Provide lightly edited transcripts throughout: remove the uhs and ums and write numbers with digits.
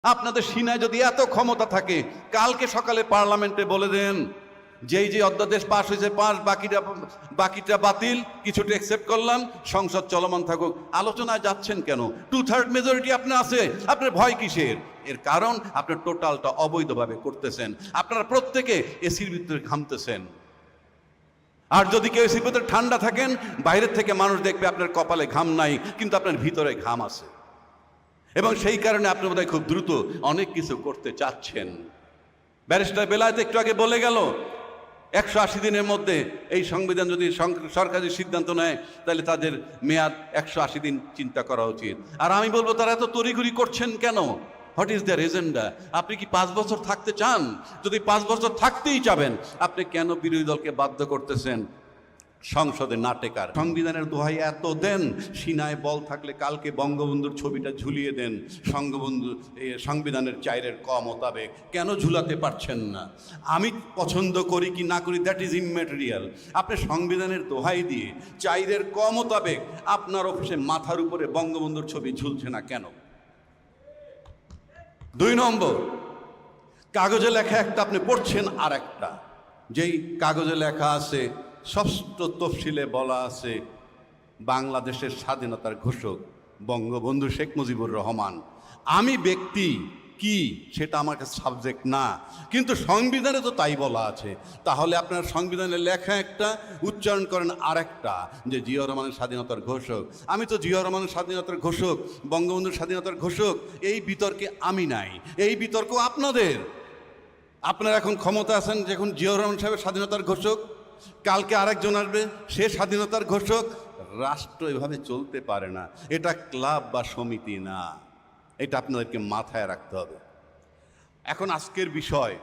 আপনাদের সিনায় যদি এত ক্ষমতা থাকে, কালকে সকালে পার্লামেন্টে বলে দেন যে অধ্যাদেশ পাশ হয়েছে পাস, বাকিটা বাতিল, কিছুটা একসেপ্ট করলাম, সংসদ চলমান থাকুক। আলোচনায় যাচ্ছেন কেন? 2/3 মেজরিটি আপনার আছে, আপনার ভয় কিসের? এর কারণ আপনার টোটালটা অবৈধভাবে করতেছেন। আপনারা প্রত্যেকে এসির ভিতরে ঘামতেছেন। আর যদি কেউ এসির ভিতরে ঠান্ডা থাকেন, বাইরের থেকে মানুষ দেখবে আপনার কপালে ঘাম নাই, কিন্তু আপনার ভিতরে ঘাম আছে। এবং সেই কারণে আপনি বোধহয় খুব দ্রুত অনেক কিছু করতে চাচ্ছেন। ব্যারিস্টার বেলায়েত একটু আগে বলে গেল 180 দিনের মধ্যে এই সংবিধান যদি সরকারি সিদ্ধান্ত নেয়, তাহলে তাদের মেয়াদ 180 দিন চিন্তা করা উচিত। আর আমি বলবো, তারা এত তড়িঘড়ি করছেন কেন? What is their agenda? আপনি কি 5 বছর থাকতে চান? যদি 5 বছর থাকতেই চাবেন, আপনি কেন বিরোধী দলকে বাধ্য করতেছেন সংসদে না টেকার? সংবিধানের দোহাই এত দেন, সিনায় বল থাকলে কালকে বঙ্গবন্ধুর ছবিটা ঝুলিয়ে দেন সংবিধানের 4-এর ক মোতাবেক। কেন ঝুলাতে পারছেন না? আমি পছন্দ করি কি না করি, দ্যাট ইজ ইমম্যাটেরিয়াল। আপনি সংবিধানের দোহাই দিয়ে 4-এর ক মোতাবেক আপনার অফিসে মাথার উপরে বঙ্গবন্ধুর ছবি ঝুলছে না কেন? 2 নম্বর, কাগজে লেখা একটা, আপনি পড়ছেন আর একটা। যেই কাগজে লেখা আছে, ষষ্ঠ তফসিলে বলা আছে বাংলাদেশের স্বাধীনতার ঘোষক বঙ্গবন্ধু শেখ মুজিবুর রহমান। আমি ব্যক্তি কি সেটা আমার কাছে সাবজেক্ট না, কিন্তু সংবিধানে তো তাই বলা আছে। তাহলে আপনার সংবিধানে লেখা একটা, উচ্চারণ করেন আর একটা, যে জিয়াউর রহমানের স্বাধীনতার ঘোষক। আমি তো জিয়াউর রহমানের স্বাধীনতার ঘোষক, বঙ্গবন্ধুর স্বাধীনতার ঘোষক, এই বিতর্কে আমি নাই। এই বিতর্ক আপনাদের। আপনারা এখন ক্ষমতা আছেন, যখন জিয়াউর রহমান সাহেবের স্বাধীনতার ঘোষক, কালকে আরেকজন আসবে, সে স্বাধীনতার ঘোষক। রাষ্ট্র এভাবে চলতে পারে না। এটা ক্লাব বা সমিতি না, এটা আপনাদেরকে মাথায় রাখতে হবে। এখন আজকের বিষয়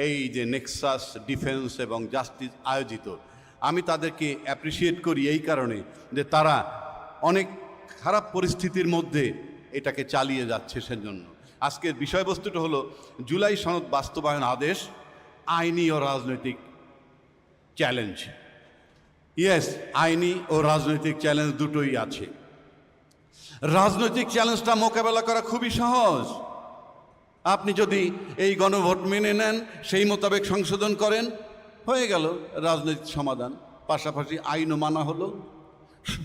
এই যে নেক্সাস ডিফেন্স এবং জাস্টিস আয়োজিত, আমি তাদেরকে অ্যাপ্রিসিয়েট করি এই কারণে যে তারা অনেক খারাপ পরিস্থিতির মধ্যে এটাকে চালিয়ে যাচ্ছে। সেজন্য আজকের বিষয়বস্তুটা হলো জুলাই সনদ বাস্তবায়ন আদেশ, আইনি ও রাজনৈতিক চ্যালেঞ্জ। ইয়েস, আইনি ও রাজনৈতিক চ্যালেঞ্জ দুটোই আছে। রাজনৈতিক চ্যালেঞ্জটা মোকাবেলা করা খুবই সহজ। আপনি যদি এই গণভোট মেনে নেন, সেই মোতাবেক সংশোধন করেন, হয়ে গেল রাজনৈতিক সমাধান। পাশাপাশি আইনও মানা হলো।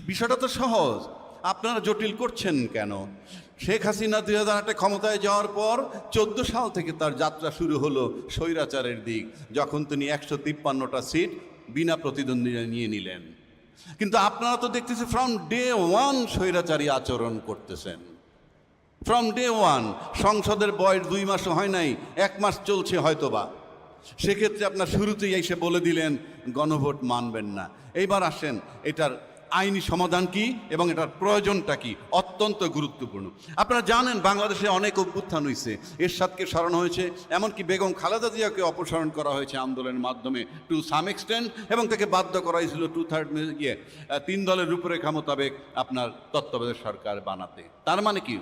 বিষয়টা তো সহজ, আপনারা জটিল করছেন কেন? শেখ হাসিনা 2008 ক্ষমতায় যাওয়ার পর 14 সাল থেকে তার যাত্রা শুরু হলো স্বৈরাচারের দিক, যখন তিনি 153টা সিট বিনা প্রতিদ্বন্দ্বিতা নিয়ে নিলেন। কিন্তু আপনারা তো দেখতেছি ফ্রম ডে 1 স্বৈরাচারী আচরণ করতেছেন। From day 1। সংসদের বয়স 2 মাসও হয় নাই, 1 মাস চলছে হয়তোবা। সেক্ষেত্রে আপনার শুরুতেই এসে বলে দিলেন গণভোট মানবেন না। এইবার আসেন, এটার আইনি সমাধান কি এবং এটার প্রয়োজনটা কি, অত্যন্ত গুরুত্বপূর্ণ। আপনারা জানেন বাংলাদেশে অনেক অভ্যুত্থান হয়েছে, এরশাদকে সরানো হয়েছে, এমনকি বেগম খালেদা জিয়াকে অপসারণ করা হয়েছে আন্দোলনের মাধ্যমে টু সাম এক্সটেন্ট, এবং তাকে বাধ্য করা হয়েছিল 2/3 3 দলের রূপরেখা মোতাবেক আপনার তত্ত্বাবধায়ক সরকার বানাতে। তার মানে কি?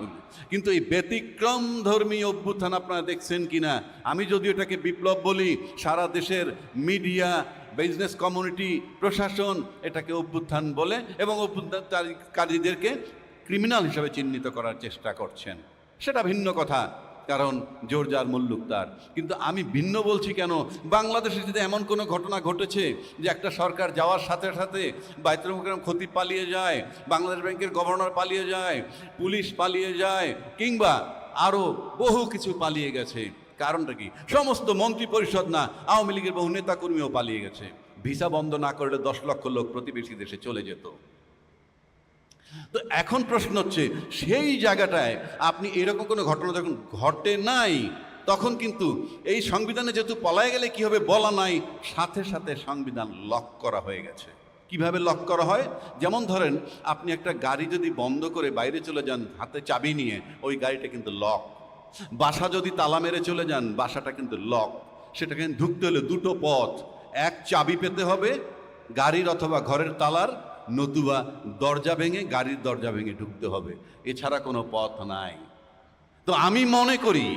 কিন্তু এই ব্যতিক্রম ধর্মী অভ্যুত্থান আপনারা দেখছেন কিনা? আমি যদি এটাকে বিপ্লব বলি, সারা দেশের মিডিয়া, বিজনেস কমিউনিটি, প্রশাসন এটাকে অভ্যুত্থান বলে এবং অভ্যুত্থানকারীদেরকে ক্রিমিনাল হিসাবে চিহ্নিত করার চেষ্টা করছেন। সেটা ভিন্ন কথা, কারণ জোর যার মুল্লুক তার। কিন্তু আমি ভিন্ন বলছি কেন? বাংলাদেশে যদি এমন কোনো ঘটনা ঘটেছে যে একটা সরকার যাওয়ার সাথে সাথে বাইতুল মুকাররম খতিব পালিয়ে যায়, বাংলাদেশ ব্যাংকের গভর্নর পালিয়ে যায়, পুলিশ পালিয়ে যায়, কিংবা আরও বহু কিছু পালিয়ে গেছে, কারণটা কি? সমস্ত মন্ত্রী পরিষদ না, আওয়ামী লীগের বহু নেতাকর্মীও পালিয়ে গেছে। ভিসা বন্ধ না করলে 10 লক্ষ লোক প্রতিবেশী দেশে চলে যেত। তো এখন প্রশ্ন হচ্ছে, সেই জায়গাটায় আপনি এরকম কোনো ঘটনা যখন ঘটে নাই, তখন কিন্তু এই সংবিধানে যেহেতু পলায় গেলে কি হবে বলা নাই, সাথে সাথে সংবিধান লক করা হয়ে গেছে। কিভাবে লক করা হয়? যেমন ধরেন, আপনি একটা গাড়ি যদি বন্ধ করে বাইরে চলে যান হাতে চাবি নিয়ে, ওই গাড়িটা কিন্তু লক। বাসা যদি তালা মেরে চলে যান, বাসাটা কিন্তু লক। সেটাকে ঢুকতে হলে 2টো পথ, এক চাবি পেতে হবে গাড়ির অথবা ঘরের তালার, নতুবা দরজা ভেঙে, গাড়ির দরজা ভেঙে ঢুকতে হবে, এছাড়া কোনো পথ নাই। তো আমি মনে করি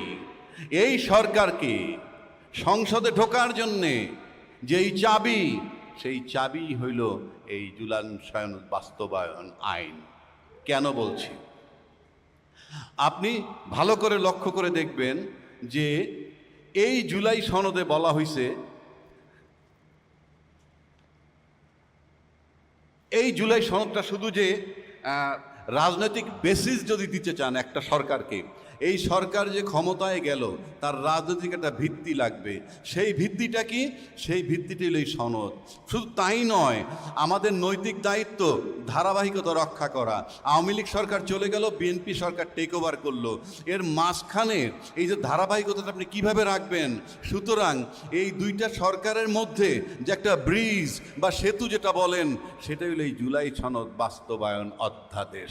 এই সরকারকে সংসদে ঢোকার জন্যে যেই চাবি, সেই চাবি হইল এই জুলাই সনদ বাস্তবায়ন আইন। কেন বলছি? আপনি ভালো করে লক্ষ্য করে দেখবেন যে এই জুলাই সনদে বলা হয়েছে, এই জুলাই সনদটা শুধু যে রাজনৈতিক বেসিস যদি দিতে চান একটা সরকারকে, এই সরকার যে ক্ষমতায় গেল তার রাজনৈতিক একটা ভিত্তি লাগবে। সেই ভিত্তিটা কি? সেই ভিত্তিটি হলো এই সনদ। শুধু তাই নয়, আমাদের নৈতিক দায়িত্ব ধারাবাহিকতা রক্ষা করা। আওয়ামী লীগ সরকার চলে গেল, বিএনপি সরকার টেক ওভার করলো, এর মাঝখানে এই যে ধারাবাহিকতাটা আপনি কিভাবে রাখবেন? সুতরাং এই দুইটা সরকারের মধ্যে যে একটা ব্রিজ বা সেতু যেটা বলেন, সেটাই হলো এই জুলাই সনদ বাস্তবায়ন অধ্যাদেশ।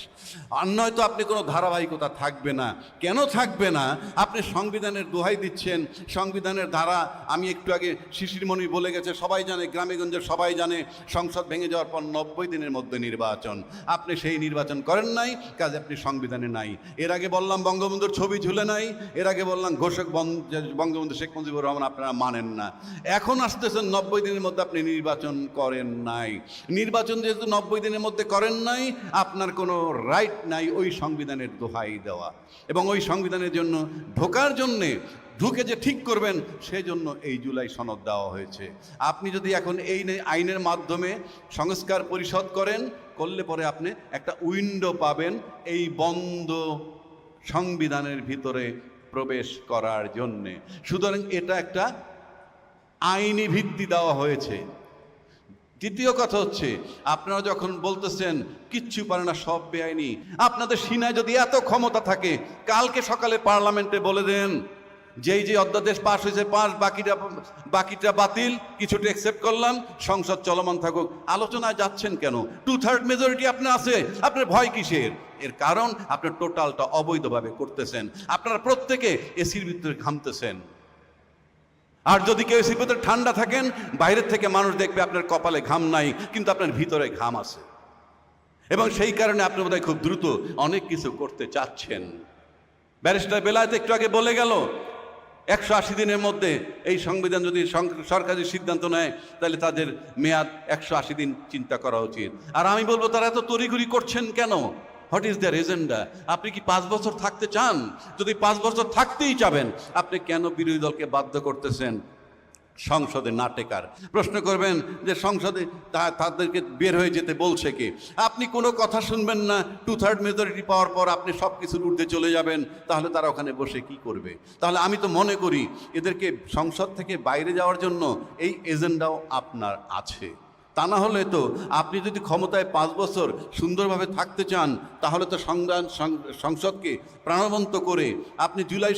আর নয়তো আপনি কোনো ধারাবাহিকতা থাকবে না। কেন থাকবে না? আপনি সংবিধানের দোহাই দিচ্ছেন, সংবিধানের ধারা, আমি একটু আগে শিশিরমণি বলে গেছে, সবাই জানে, গ্রামে গঞ্জে সবাই জানে, সংসদ ভেঙে যাওয়ার পর 90 দিনের মধ্যে নির্বাচন। আপনি সেই নির্বাচন করেন নাই, কাজে আপনি সংবিধানে নাই। এর আগে বললাম বঙ্গবন্ধুর ছবি ঝুলে নাই, এর আগে বললাম ঘোষক বঙ্গবন্ধু শেখ মুজিবুর রহমান আপনারা মানেন না। এখন আসতেছেন 90 দিনের মধ্যে আপনি নির্বাচন করেন নাই। নির্বাচন যেহেতু 90 দিনের মধ্যে করেন নাই, আপনার কোনো রাইট নাই ওই সংবিধানের দোহাই দেওয়া এবং ওই সংবিধানের জন্য ঢোকার জন্যে ঢুকে যে ঠিক করবেন সেজন্য এই জুলাই সনদ দেওয়া হয়েছে। আপনি যদি এখন এই আইনের মাধ্যমে সংস্কার পরিষদ করেন, করলে পরে আপনি একটা উইন্ডো পাবেন এই বন্ধ সংবিধানের ভিতরে প্রবেশ করার জন্যে। সুতরাং এটা একটা আইনি ভিত্তি দেওয়া হয়েছে। দ্বিতীয় কথা হচ্ছে, আপনারা যখন বলতেছেন কিচ্ছু পারে না, সব বেআইনি, আপনাদের সিনায় যদি এত ক্ষমতা থাকে, কালকে সকালে পার্লামেন্টে বলে দেন যেই যে অধ্যাদেশ পাশ হয়েছে পাস, বাকিটা বাতিল, কিছুটা অ্যাকসেপ্ট করলাম, সংসদ চলমান থাকুক। আলোচনায় যাচ্ছেন কেন? 2/3 মেজরিটি আপনার আছে, আপনার ভয় কিসের? এর কারণ আপনার টোটালটা অবৈধভাবে করতেছেন। আপনারা প্রত্যেকে এসির ভিতরে ঘামতেছেন। আর যদি কেউ এসির ভিতরে ঠান্ডা থাকেন, বাইরের থেকে মানুষ দেখবে আপনার কপালে ঘাম নাই, কিন্তু আপনার ভিতরে ঘাম আছে, এবং সেই কারণে আপনি বোধহয় খুব দ্রুত অনেক কিছু করতে চাচ্ছেন। ব্যারিস্টার বেলায়েত একটু আগে বলে গেল, 180 দিনের মধ্যে এই সংবিধান যদি সরকারি সিদ্ধান্ত নেয়, তাহলে তাদের মেয়াদ 180 দিন চিন্তা করা উচিত। আর আমি বলবো, তারা এত তড়িঘড়ি করছেন কেন? What is their agenda? আপনি কি 5 বছর থাকতে চান? যদি 5 বছর থাকতেই চাবেন, আপনি কেন বিরোধী দলকে বাধ্য করতেছেন সংসদে না টেকার? প্রশ্ন করবেন যে সংসদে তাদেরকে বের হয়ে যেতে বলছে কে? আপনি কোনো কথা শুনবেন না, 2/3 মেজরিটি পাওয়ার পর আপনি সব কিছুর ঊর্ধ্বে চলে যাবেন, তাহলে তারা ওখানে বসে কি করবে? তাহলে আমি তো মনে করি এদেরকে সংসদ থেকে বাইরে যাওয়ার জন্য এই এজেন্ডাও আপনার আছে। তা না হলে তো আপনি যদি ক্ষমতায় 5 বছর সুন্দরভাবে থাকতে চান, তাহলে তো সংসদকে প্রাণবন্ত করে আপনি জুলাই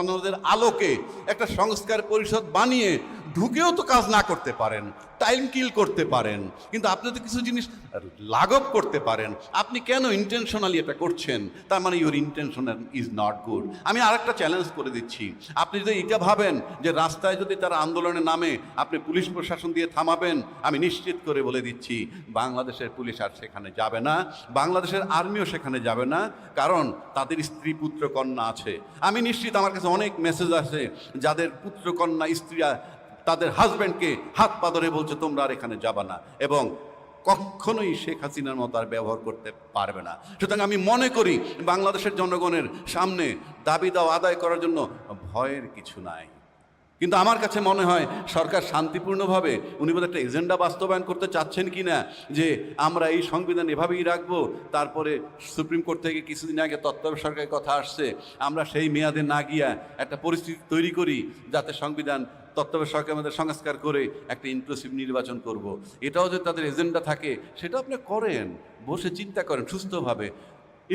সনদের আলোকে একটা সংস্কার পরিষদ বানিয়ে ঢুকেও তো কাজ না করতে পারেন, টাইম কিল করতে পারেন, কিন্তু আপনি তো কিছু জিনিস লাঘব করতে পারেন। আপনি কেন ইন্টেনশনালি এটা করছেন? তার মানে your intention is not good. আমি আরেকটা চ্যালেঞ্জ করে দিচ্ছি, আপনি যদি এটা ভাবেন যে রাস্তায় যদি তারা আন্দোলনে নামে আপনি পুলিশ প্রশাসন দিয়ে থামাবেন, আমি নিশ্চিত করে বলে দিচ্ছি বাংলাদেশের পুলিশ আর সেখানে যাবে না, বাংলাদেশের আর্মিও সেখানে যাবে না, কারণ তাদের স্ত্রী পুত্র কন্যা আছে। আমি নিশ্চিত, আমার কাছে অনেক মেসেজ আছে যাদের পুত্র কন্যা স্ত্রীরা তাদের হাজব্যান্ডকে হাত পা ধরে বলছে তোমরা আর এখানে যাবা না, এবং কখনোই শেখ হাসিনার মতো আর ব্যবহার করতে পারবে না। সুতরাং আমি মনে করি বাংলাদেশের জনগণের সামনে দাবি দাওয়া আদায় করার জন্য ভয়ের কিছু নাই। কিন্তু আমার কাছে মনে হয় সরকার শান্তিপূর্ণভাবে, উনি বোধহয় একটা এজেন্ডা বাস্তবায়ন করতে চাচ্ছেন কি না, যে আমরা এই সংবিধান এভাবেই রাখবো, তারপরে সুপ্রিম কোর্ট থেকে কিছুদিন আগে তত্ত্বাবধায়ক সরকারের কথা আসছে, আমরা সেই মেয়াদে না গিয়া একটা পরিস্থিতি তৈরি করি যাতে সংবিধান তত্ত্বাবধায়ক সরকার আমাদের সংস্কার করে একটা ইনক্লুসিভ নির্বাচন করব। এটাও যদি তাদের এজেন্ডা থাকে, সেটা আপনি করেন, বসে চিন্তা করেন সুস্থভাবে।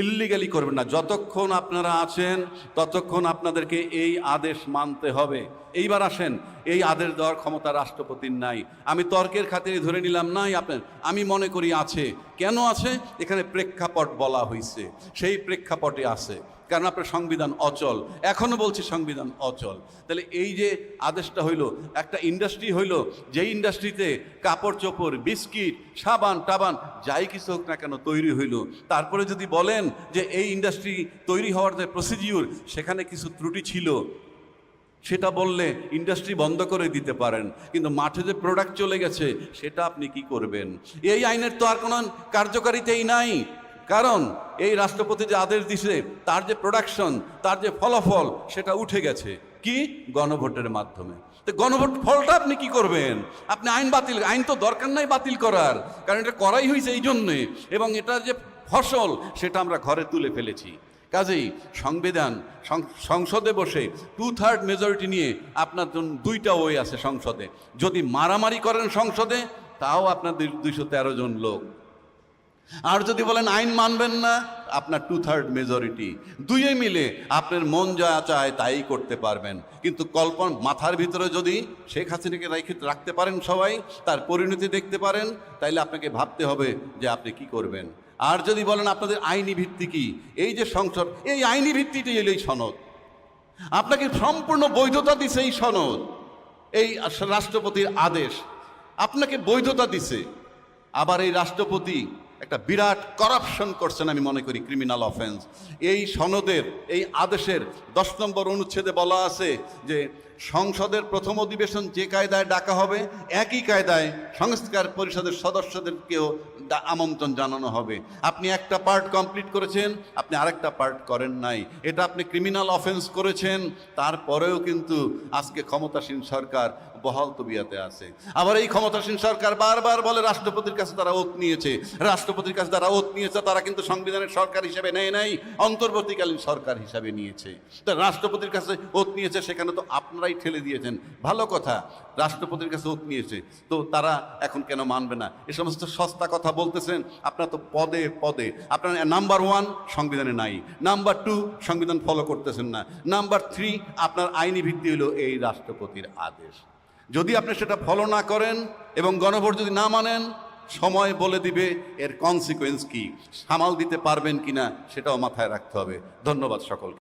ইল্লিগালি করবেন না। যতক্ষণ আপনারা আছেন ততক্ষণ আপনাদেরকে এই আদেশ মানতে হবে। এইবার আসেন, এই আদেশ দেওয়ার ক্ষমতা রাষ্ট্রপতির নাই। আমি তর্কের খাতিরে ধরে নিলাম নাই আপনার, আমি মনে করি আছে। কেন আছে? এখানে প্রেক্ষাপট বলা হয়েছে, সেই প্রেক্ষাপটে আছে, কারণ আপনার সংবিধান অচল। এখনো বলছি সংবিধান অচল। তাহলে এই যে আদেশটা হইল, একটা ইন্ডাস্ট্রি হইল, যেই ইন্ডাস্ট্রিতে কাপড় চোপড়, বিস্কিট, সাবান টাবান যাই কিছু হোক না কেন তৈরি হইল, তারপরে যদি বলেন যে এই ইন্ডাস্ট্রি তৈরি হওয়ার যে প্রসিডিউর সেখানে কিছু ত্রুটি ছিল, সেটা বললে ইন্ডাস্ট্রি বন্ধ করে দিতে পারেন, কিন্তু মাঠে যে প্রোডাক্ট চলে গেছে সেটা আপনি কি করবেন? এই আইনের তো আর কোনো কার্যকারিতাই নাই। কারণ এই রাষ্ট্রপতি যে আদেশ দিছে তার যে প্রোডাকশন, তার যে ফলাফল সেটা উঠে গেছে কি গণভোটের মাধ্যমে। তো গণভোট ফলটা আপনি কি করবেন? আপনি আইন তো দরকার নাই বাতিল করার, কারণ এটা করাই হয়েছে এই জন্যে, এবং এটা যে ফসল সেটা আমরা ঘরে তুলে ফেলেছি। কাজেই সংবিধান সংসদে বসে 2/3 মেজরিটি নিয়ে আপনার জন্য দুইটা ওয়ে আছে সংসদে। যদি মারামারি করেন সংসদে তাও আপনাদের 213 জন লোক, আর যদি বলেন আইন মানবেন না আপনার 2/3 মেজরিটি, দুইয়ে মিলে আপনার মন যা চায় তাই করতে পারবেন। কিন্তু মাথার ভিতরে যদি শেখ হাসিনাকে রাখতে পারেন সবাই, তার পরিণতি দেখতে পারেন, তাইলে আপনাকে ভাবতে হবে যে আপনি কি করবেন। আর যদি বলেন আপনাদের আইনি ভিত্তি কি, এই যে সংসদ, এই আইনি ভিত্তিটি এলো এই সনদ, আপনাকে সম্পূর্ণ বৈধতা দিছে এই সনদ, এই রাষ্ট্রপতির আদেশ আপনাকে বৈধতা দিছে। আবার এই রাষ্ট্রপতি একটা বিরাট করাপশন করছেন, আমি মনে করি ক্রিমিনাল অফেন্স। এই সনদের এই আদেশের 10 নম্বর অনুচ্ছেদে বলা আছে যে সংসদের প্রথম অধিবেশন যে কায়দায় ডাকা হবে একই কায়দায় সংস্কার পরিষদের সদস্যদেরকেও আমন্ত্রণ জানানো হবে। আপনি একটা পার্ট কমপ্লিট করেছেন, আপনি আরেকটা পার্ট করেন নাই, এটা আপনি ক্রিমিনাল অফেন্স করেছেন। তারপরেও কিন্তু আজকে ক্ষমতাসীন সরকার বহাল তবিয়াতে আছে। আবার এই ক্ষমতাসীন সরকার বারবার বলে রাষ্ট্রপতির কাছে তারা ওত নিয়েছে, রাষ্ট্রপতির কাছে তারা ওত নিয়েছে, তারা কিন্তু সংবিধানের সরকার হিসেবে নেয় নাই, অন্তর্বর্তীকালীন সরকার হিসাবে নিয়েছে। তা রাষ্ট্রপতির কাছে ওত নিয়েছে, সেখানে তো আপনারাই ঠেলে দিয়েছেন। ভালো কথা, রাষ্ট্রপতির কাছে ওত নিয়েছে, তো তারা এখন কেন মানবে না? এ সমস্ত সস্তা কথা বলতেছেন আপনারা তো পদে পদে। আপনার নাম্বার 1 সংবিধানে নাই, নাম্বার 2 সংবিধান ফলো করতেছেন না, নাম্বার 3 আপনার আইনি ভিত্তি হলো এই রাষ্ট্রপতির আদেশ। যদি আপনি সেটা ফলো না করেন এবং গণভোট যদি না মানেন, সময় বলে দিবে এর কনসিকুয়েন্স কি, সামাল দিতে পারবেন কিনা সেটাও মাথায় রাখতে হবে। ধন্যবাদ সকলকে।